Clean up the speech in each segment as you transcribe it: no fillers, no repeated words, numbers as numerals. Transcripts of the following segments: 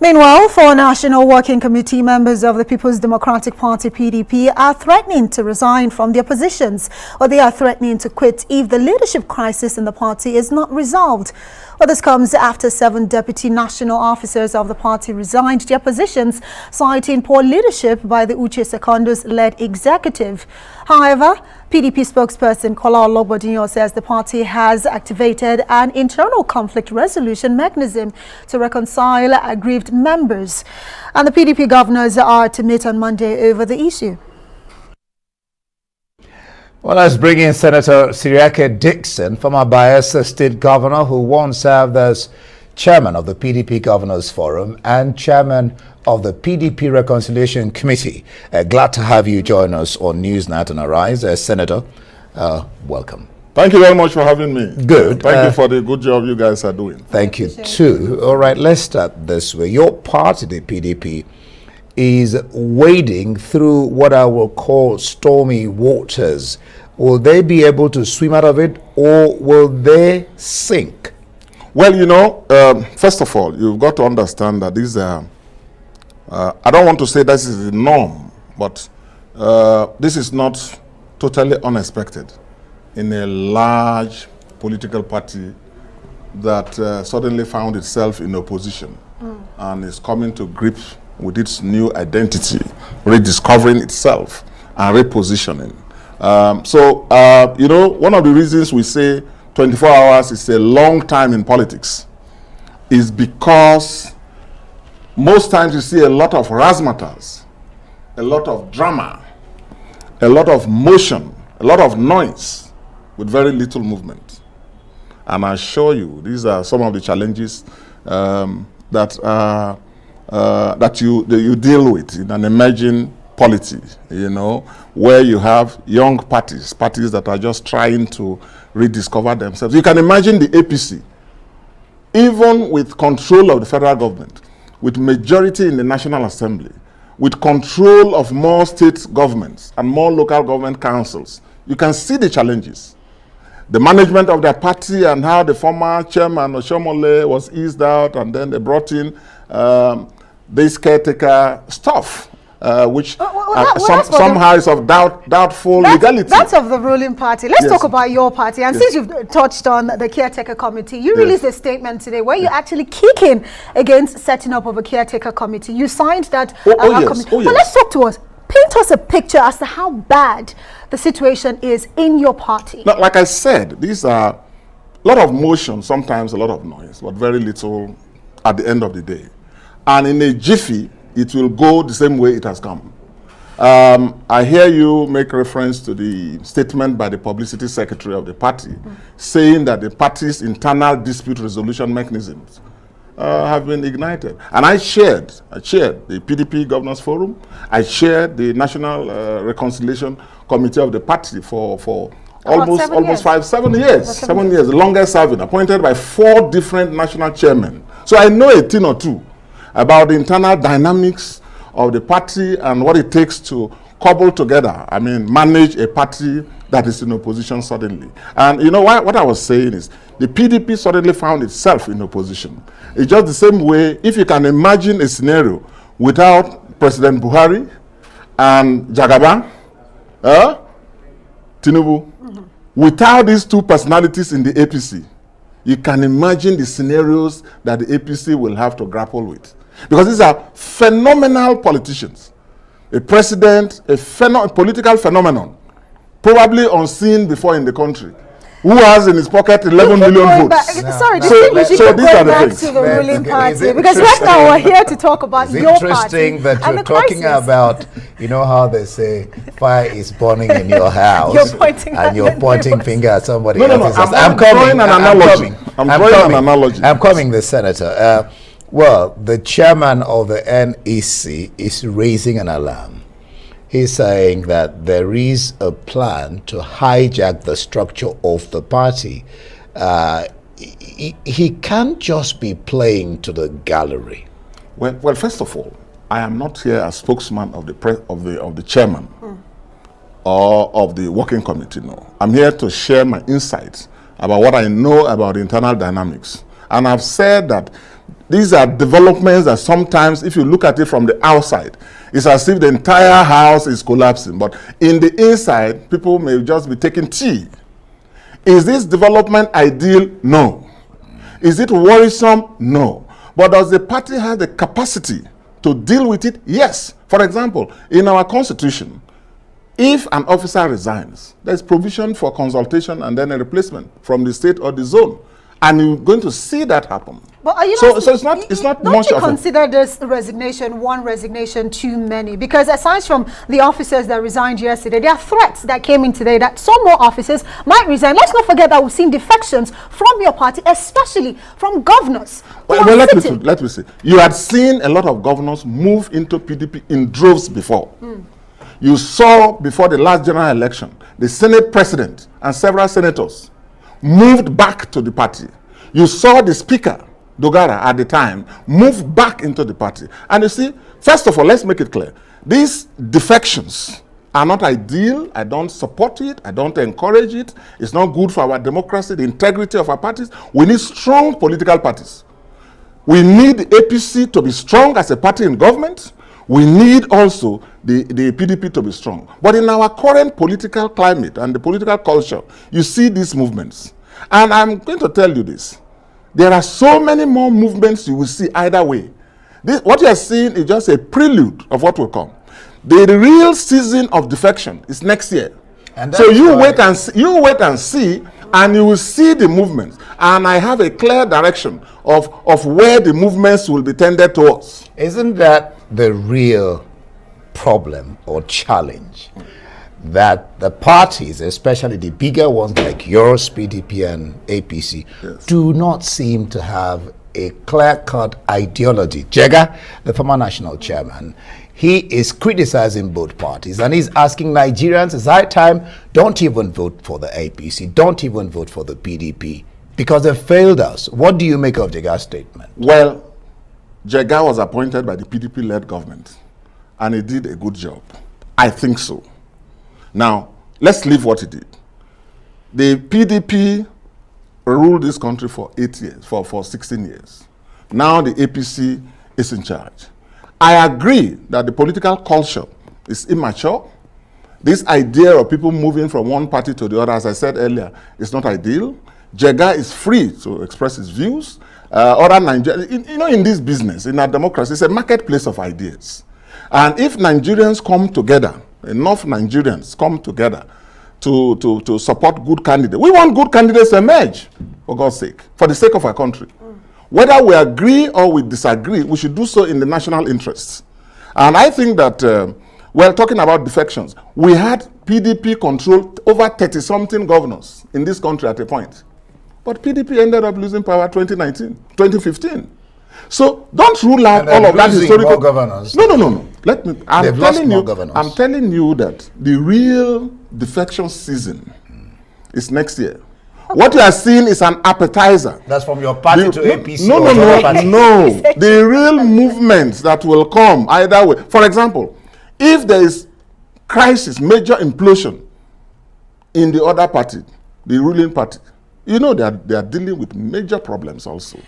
Meanwhile, four National Working Committee members of the People's Democratic Party PDP are threatening to resign from their positions, or they are threatening to quit if the leadership crisis in the party is not resolved. Well, this comes after 7 deputy national officers of the party resigned their positions, citing poor leadership by the Uche Secondos-led executive. However, PDP spokesperson Kola Ologbodinyo says the party has activated an internal conflict resolution mechanism to reconcile aggrieved members, and the PDP governors are to meet on Monday over the issue. Well, let's bring in Senator Seriake Dickson, former Bayelsa State Governor, who once served as chairman of the PDP Governors Forum and chairman of the PDP Reconciliation Committee. Glad to have you join us on Newsnight and Arise. Senator, welcome. Thank you very much for having me. Good. Thank you for the good job you guys are doing. Thank you too. All right, let's start this way. Your party, the PDP, is wading through what I will call stormy waters. Will they be able to swim out of it, or will they sink? Well, you know, first of all, you've got to understand that these are, I don't want to say this is the norm, but this is not totally unexpected in a large political party that suddenly found itself in opposition and is coming to grips with its new identity, rediscovering itself and repositioning. You know, one of the reasons we say 24 hours is a long time in politics is because most times you see a lot of razzmatazz, a lot of drama, a lot of motion, a lot of noise with very little movement. And I assure you, these are some of the challenges that you deal with in an emerging polity, you know, where you have young parties that are just trying to rediscover themselves. You can imagine the APC, even with control of the federal government, with majority in the National Assembly, with control of more state governments and more local government councils. You can see the challenges. The management of their party and how the former chairman, Oshomole, was eased out, and then they brought in this caretaker stuff, which somehow is of doubtful legality. That's of the ruling party. Let's talk about your party. And since you've touched on the caretaker committee, you released a statement today where you're actually kicking against setting up of a caretaker committee. You signed that committee. But let's talk to us. Paint us a picture as to how bad the situation is in your party. Now, like I said, these are a lot of motion, sometimes a lot of noise, but very little at the end of the day. And in a jiffy, it will go the same way it has come. I hear you make reference to the statement by the publicity secretary of the party saying that the party's internal dispute resolution mechanisms have been ignited. And I chaired the PDP Governors Forum. I chaired the National Reconciliation Committee of the party for almost 7 years. 7 years, the longest serving, appointed by 4 different national chairmen. So I know a thing or two about the internal dynamics of the party and what it takes to cobble together, manage a party that is in opposition suddenly. And you know what I was saying is, the PDP suddenly found itself in opposition. It's just the same way, if you can imagine a scenario without President Buhari and Jagaban, Tinubu, without these two personalities in the APC, you can imagine the scenarios that the APC will have to grapple with. Because these are phenomenal politicians. A president, a political phenomenon, probably unseen before in the country, who has in his pocket 11 million votes. Sorry, distinguished, you should go back to the ruling party. Because right now we're here to talk about your party. It's interesting that you're talking about, you know how they say, fire is burning in your house. You're pointing finger at somebody else. I'm drawing an analogy. I'm coming, the senator. Well, the chairman of the NEC is raising an alarm. He's saying that there is a plan to hijack the structure of the party. He can't just be playing to the gallery. Well, first of all, I am not here as spokesman of the chairman or of the working committee. No, I'm here to share my insights about what I know about the internal dynamics. And I've said that these are developments that sometimes, if you look at it from the outside, it's as if the entire house is collapsing. But in the inside, people may just be taking tea. Is this development ideal? No. Is it worrisome? No. But does the party have the capacity to deal with it? Yes. For example, in our constitution, if an officer resigns, there's provision for consultation and then a replacement from the state or the zone. And you're going to see that happen. But are you so it's not don't much you of consider this resignation one resignation too many? Because aside from the officers that resigned yesterday, there are threats that came in today that some more officers might resign. Let's not forget that we've seen defections from your party, especially from governors. Well, let me see. You had seen a lot of governors move into PDP in droves before. You saw before the last general election, the Senate president and several senators moved back to the party. You saw the speaker, Dogara, at the time, move back into the party. And you see, first of all, let's make it clear. These defections are not ideal. I don't support it. I don't encourage it. It's not good for our democracy, the integrity of our parties. We need strong political parties. We need the APC to be strong as a party in government. We need also the PDP to be strong. But in our current political climate and the political culture, you see these movements. And I'm going to tell you this. There are so many more movements you will see either way. What you are seeing is just a prelude of what will come. The real season of defection is next year. And so you wait and see, and you will see the movements. And I have a clear direction of where the movements will be tended towards. Isn't that the real problem or challenge? That the parties, especially the bigger ones like yours, PDP and APC, yes, do not seem to have a clear-cut ideology. Jega, the former national chairman, he is criticizing both parties and he's asking Nigerians, it's high time, don't even vote for the APC, don't even vote for the PDP, because they failed us. What do you make of Jega's statement? Well, Jega was appointed by the PDP-led government and he did a good job. I think so. Now, let's leave what he did. The PDP ruled this country for 8 years, for 16 years. Now the APC is in charge. I agree that the political culture is immature. This idea of people moving from one party to the other, as I said earlier, is not ideal. Jega is free to express his views. Other Nigerians, in this business, in our democracy, it's a marketplace of ideas. And if Nigerians come together, enough Nigerians come together to support good candidates. We want good candidates to emerge, for God's sake, for the sake of our country. Whether we agree or we disagree, we should do so in the national interests. And I think that, talking about defections, we had PDP control over 30-something governors in this country at a point. But PDP ended up losing power 2015. So don't rule out all of that historical governors. No. I'm telling you that the real defection season is next year. What you are seeing is an appetizer. That's from your party to APC. No. The real movements that will come either way. For example, if there is crisis, major implosion in the other party, the ruling party, they are dealing with major problems also.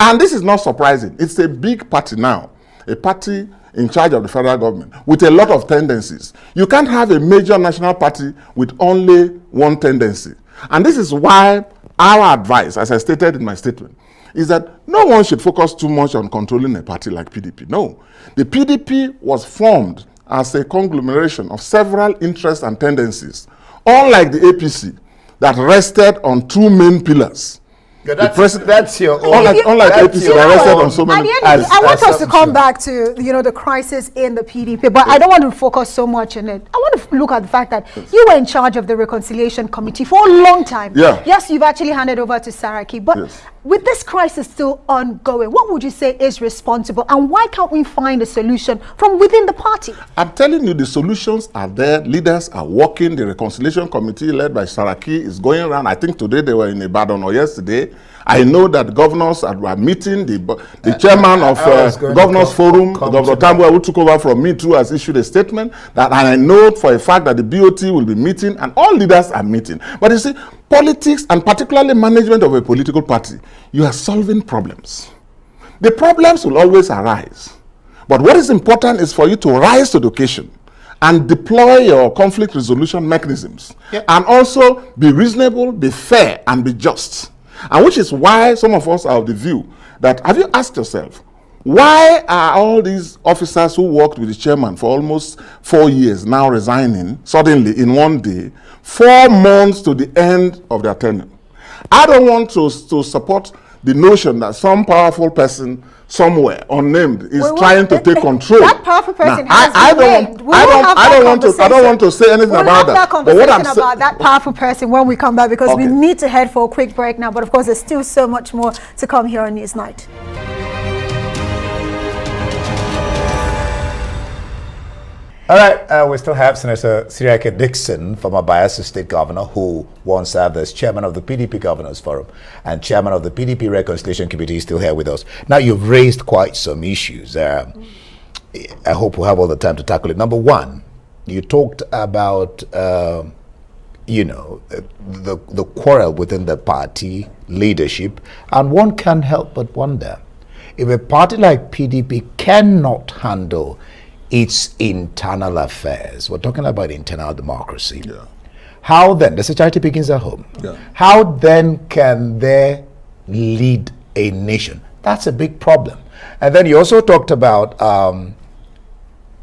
And this is not surprising. It's a big party now, a party in charge of the federal government with a lot of tendencies. You can't have a major national party with only one tendency. And this is why our advice, as I stated in my statement, is that no one should focus too much on controlling a party like PDP. No. The PDP was formed as a conglomeration of several interests and tendencies, unlike the APC that rested on two main pillars. Yeah, that's your own. Unlike APC, that rested on so many. I want us to come back to the crisis in the PDP, but I don't want to focus so much on it. I want to look at the fact that you were in charge of the Reconciliation Committee for a long time. Yeah. Yes, you've actually handed over to Seriake, but with this crisis still ongoing, what would you say is responsible, and why can't we find a solution from within the party? I'm telling you, the solutions are there. Leaders are working. The Reconciliation Committee led by Seriake is going around. I think today they were in Ibadan or yesterday. I know that governors were meeting. The chairman of Governors Forum, Governor Tambua, who took over from me too, has issued a statement that, and I know for a fact that the BOT will be meeting, and all leaders are meeting. But you see, politics, and particularly management of a political party, you are solving problems. The problems will always arise. But what is important is for you to rise to the occasion and deploy your conflict resolution mechanisms. Yep. And also be reasonable, be fair, and be just. And which is why some of us are of the view that, have you asked yourself, why are all these officers who worked with the chairman for almost 4 years now resigning suddenly in one day, 4 months to the end of their tenure? I don't want to support the notion that some powerful person somewhere, unnamed, is trying to take control. That powerful person now, has I don't want to say anything about that. But what I'm about that powerful person when we come back, because we need to head for a quick break now. But of course, there's still so much more to come here on Newsnight. All right, we still have Senator Seriake Dickson, former Bayelsa State Governor, who once served as chairman of the PDP Governors Forum and chairman of the PDP Reconciliation Committee, is still here with us. Now, you've raised quite some issues. I hope we'll have all the time to tackle it. Number one, you talked about, the quarrel within the party leadership, and one can't help but wonder, if a party like PDP cannot handle its internal affairs, we're talking about internal democracy, how then, the society begins at home, how then can they lead a nation? That's a big problem. And then you also talked about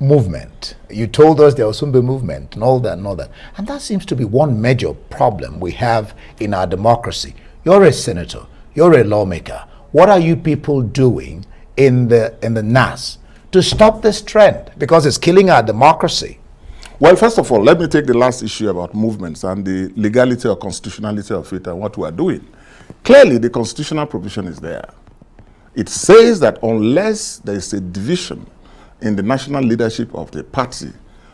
movement. You told us there will soon be movement and all that and all that. And that seems to be one major problem we have in our democracy. You're a senator, you're a lawmaker. What are you people doing in the NAS to stop this trend? Because it's killing our democracy. Well, first of all, let me take the last issue about movements and the legality or constitutionality of it and what we are doing. Clearly, the constitutional provision is there. It says that unless there is a division in the national leadership of the party,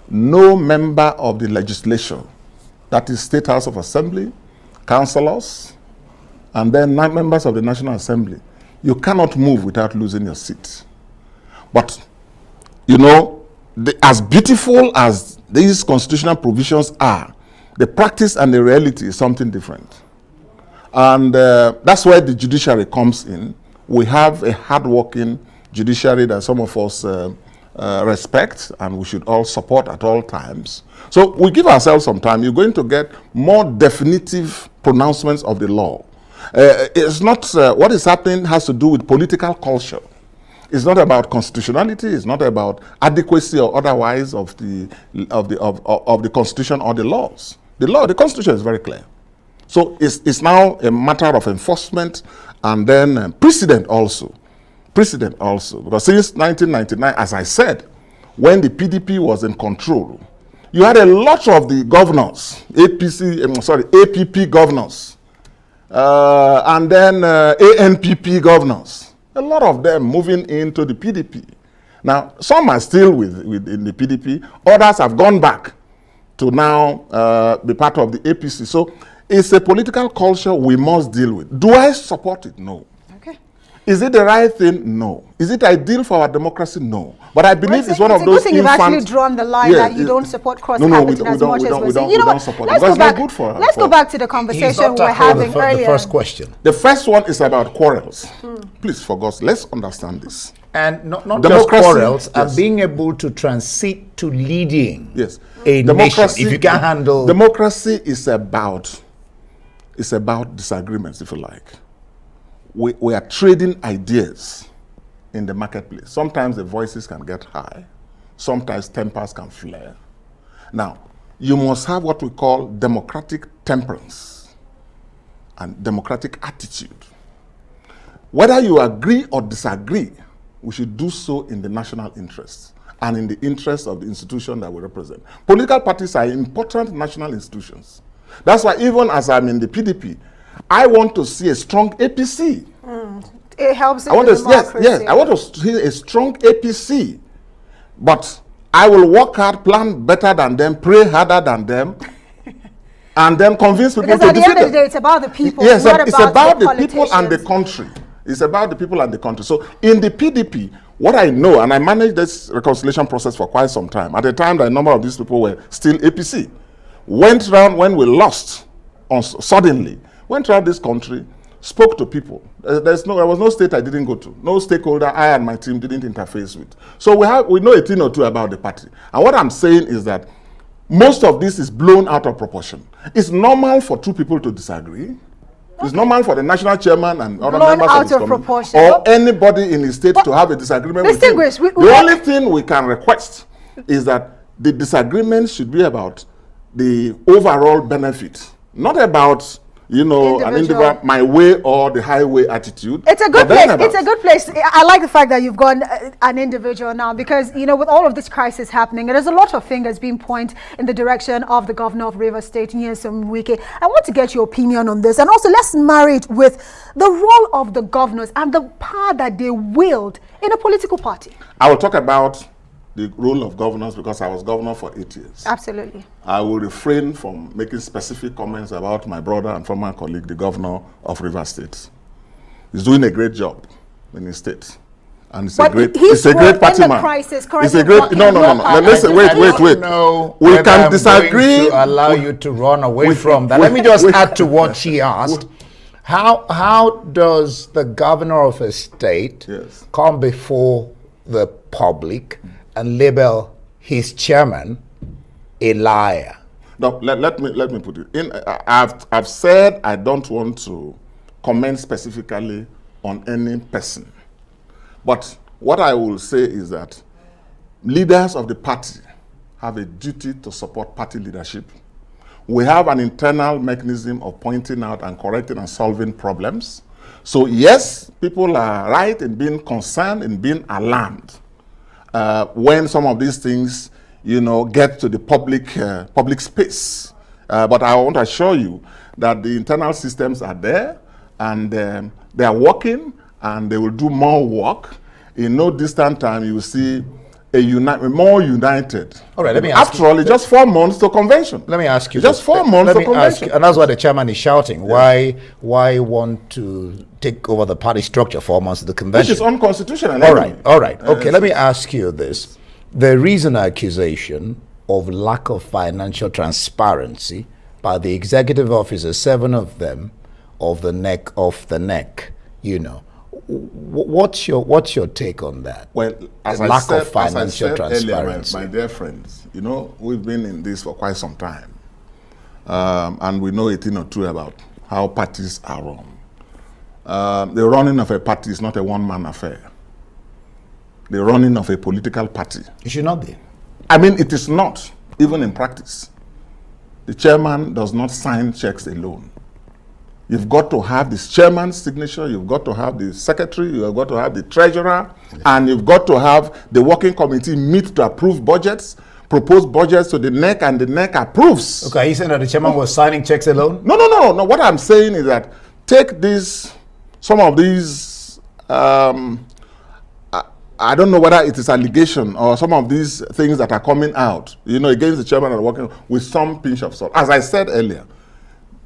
no member of the legislature, that is State House of Assembly, councillors, and then members of the National Assembly, you cannot move without losing your seat. But, as beautiful as these constitutional provisions are, the practice and the reality is something different. And that's where the judiciary comes in. We have a hard-working judiciary that some of us respect and we should all support at all times. So we give ourselves some time. You're going to get more definitive pronouncements of the law. It's not what is happening has to do with political culture. It's not about constitutionality. It's not about adequacy or otherwise of the Constitution or the laws. The Constitution is very clear. So it's now a matter of enforcement and then precedent also. Precedent also, because since 1999, as I said, when the PDP was in control, you had a lot of the governors, APP governors, and then ANPP governors. A lot of them moving into the PDP. Now, some are still in the PDP. Others have gone back to now be part of the APC. So it's a political culture we must deal with. Do I support it? No. Okay. Is it the right thing? No. Is it ideal for our democracy? No. But I believe it's one of those things. You've actually drawn the line that you don't support cross-capital as much as we're saying. You know what? Let's go back to the conversation we're having earlier. The first question. The first one is about quarrels. Please, for God, let's understand this. And not just quarrels, and being able to transit to leading a nation. If you can't handle... Democracy is about disagreements, if you like. We are trading ideas in the marketplace. Sometimes the voices can get high. Sometimes tempers can flare. Now, you must have what we call democratic temperance and democratic attitude. Whether you agree or disagree, we should do so in the national interest and in the interest of the institution that we represent. Political parties are important national institutions. That's why even as I'm in the PDP, I want to see a strong APC. It helps in democracy. Yes, I want to see a strong APC. But I will work hard, plan better than them, pray harder than them, and then convince people to defeat them. Because at the end of the day, it's about the people. Yes, it's about the people and the country. It's about the people and the country. So in the PDP, what I know, and I managed this reconciliation process for quite some time, at the time that a number of these people were still APC, went around when we lost suddenly, went around this country, spoke to people. There was no state I didn't go to. No stakeholder I and my team didn't interface with. So we know a thing or two about the party. And what I'm saying is that most of this is blown out of proportion. It's normal for two people to disagree. It's normal for the national chairman and other members of his committee, or anybody in the state to have a disagreement with him. The only thing we can request is that the disagreement should be about the overall benefit, not about an individual, my way or the highway attitude. It's a good place. It's a good place. I like the fact that you've gone an individual now, because, with all of this crisis happening, there's a lot of fingers being pointed in the direction of the governor of Rivers State, Nyesom Wike. I want to get your opinion on this. And also, let's marry it with the role of the governors and the power that they wield in a political party. I will talk about the role of governors because I was governor for 8 years. Absolutely. I will refrain from making specific comments about my brother and former colleague, the governor of Rivers State. He's doing a great job in his state. And it's a great party man. It's a great, no. Listen, wait. No, we can disagree. To allow you to run away from that. Let me just add to what she asked. How does the governor of a state come before the public and label his chairman a liar? No, let me put it. I've said I don't want to comment specifically on any person. But what I will say is that leaders of the party have a duty to support party leadership. We have an internal mechanism of pointing out and correcting and solving problems. So yes, people are right in being concerned, in being alarmed when some of these things, get to the public space. But I want to assure you that the internal systems are there, and they are working, and they will do more work. In no distant time, you will see a more united. All right, let me ask After all, it's just 4 months to convention. Let me ask you. Just 4 months to convention. And that's why the chairman is shouting. Yeah. Why want to take over the party structure 4 months to the convention? Which is unconstitutional. All right. Okay, let me ask you this. There is an accusation of lack of financial transparency by the executive officers, 7 of them, of the neck. What's your take on that? Well, as I said earlier, my dear friends, we've been in this for quite some time, and we know a thing or two about how parties are run. The running of a party is not a one-man affair. The running of a political party. It should not be. I mean, it is not, even in practice. The chairman does not sign checks alone. You've got to have the chairman's signature, you've got to have the secretary, you've got to have the treasurer, and you've got to have the working committee meet to approve budgets, propose budgets to the NEC, and the NEC approves. Okay, are you saying that the chairman was signing checks alone? No. What I'm saying is that take some of these, I don't know whether it is allegation or some of these things that are coming out, against the chairman and working with some pinch of salt. As I said earlier,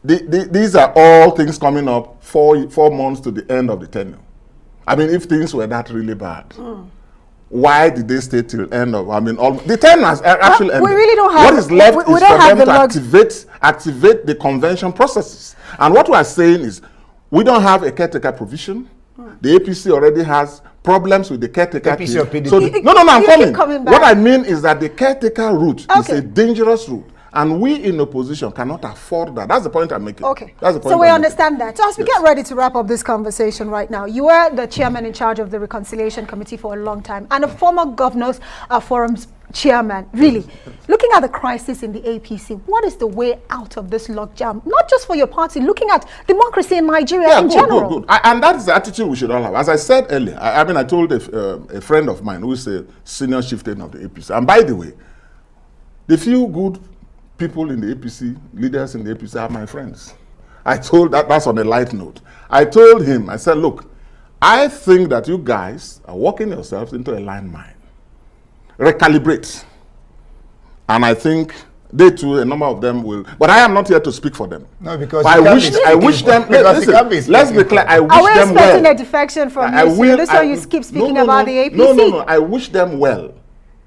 these are all things coming up 4 months to the end of the tenure. I mean, if things were that really bad, why did they stay till end of? I mean, the tenure has actually ended. We really don't have. What is left is for them to activate the convention processes. And what we are saying is, we don't have a caretaker provision. The APC already has problems with the caretaker. APC or PDP? So I'm coming. What I mean is that the caretaker route is a dangerous route. And we in opposition cannot afford that. That's the point I'm making. Okay. That's the point. So we understand that. So as we get ready to wrap up this conversation right now, you were the chairman in charge of the Reconciliation Committee for a long time and a former Governors Forum's chairman. Really, looking at the crisis in the APC, what is the way out of this logjam? Not just for your party, looking at democracy in Nigeria in general. Good. And that is the attitude we should all have. As I said earlier, I told a friend of mine who is a senior chieftain of the APC. And by the way, the few good people in the APC, leaders in the APC are my friends. That's on a light note. I told him, I said, look, I think that you guys are walking yourselves into a landmine. Recalibrate. And I think they too, a number of them will, but I am not here to speak for them. No, because I wish them, let's be clear, I wish them well. Are we expecting a defection from you? This one you keep speaking about the APC? No, I wish them well.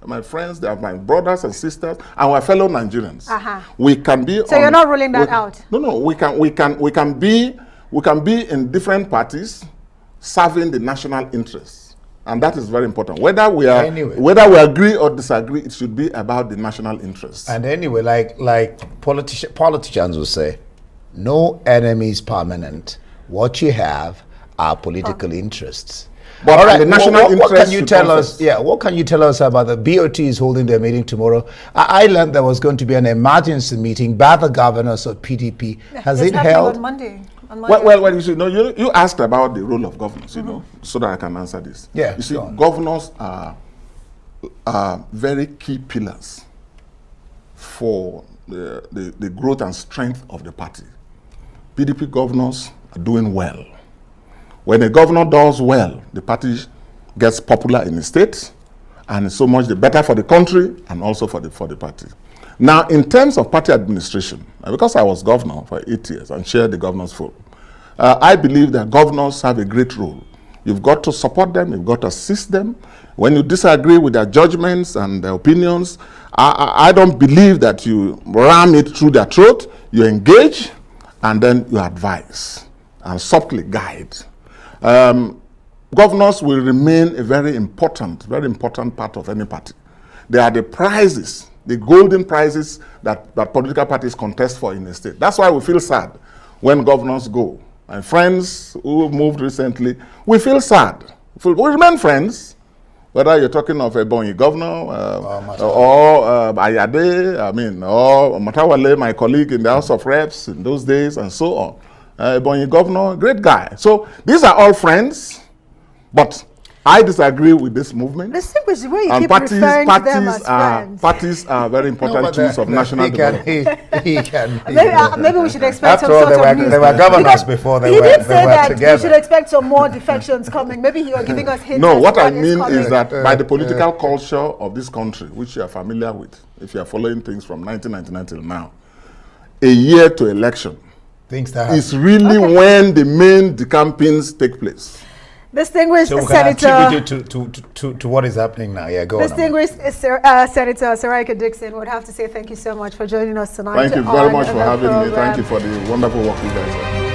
My friends, they are my brothers and sisters, and our fellow Nigerians. We can be. So you're not ruling that out? No. We can We can be in different parties serving the national interests. And that is very important. Whether we agree or disagree, it should be about the national interests. And anyway, like politicians will say, no enemy is permanent. What you have are political interests. But all right, the national what can you interest tell us? Yeah, what can you tell us about the BOT is holding their meeting tomorrow? I learned there was going to be an emergency meeting by the governors of PDP. Has it held? On Monday. Well, you see, you asked about the role of governors, you know, so that I can answer this. Yeah, you see, governors are very key pillars for the growth and strength of the party. PDP governors are doing well. When a governor does well, the party gets popular in the state, and so much the better for the country and also for the party. Now, in terms of party administration, because I was governor for 8 years and chaired the governors forum, I believe that governors have a great role. You've got to support them, you've got to assist them. When you disagree with their judgments and their opinions, I don't believe that you ram it through their throat. You engage, and then you advise and subtly guide. Governors will remain a very important part of any party. They are the prizes, the golden prizes that political parties contest for in the state. That's why we feel sad when governors go. My friends who moved recently, we feel sad. We remain friends, whether you're talking of a Ebonyi governor or Ayade, or Matawale, my colleague in the House of Reps in those days, and so on. Ebonyi governor, great guy. So these are all friends, but I disagree with this movement. Distinguish the way you keep referring to them as friends. Parties are very important tools of national development. Maybe we should expect some sort of news. They were governors before they were together. He did say that we should expect some more defections coming. Maybe you are giving us hints. No, what I mean is that by the political culture of this country, which you are familiar with, if you are following things from 1999 till now, a year to election is really when the main decampings take place. Distinguished so Senator, to what is happening now. Yeah, go on. Distinguished Senator Seriake Dickson would have to say thank you so much for joining us tonight. Thank you very much for having me. Thank you for the wonderful work you guys are doing.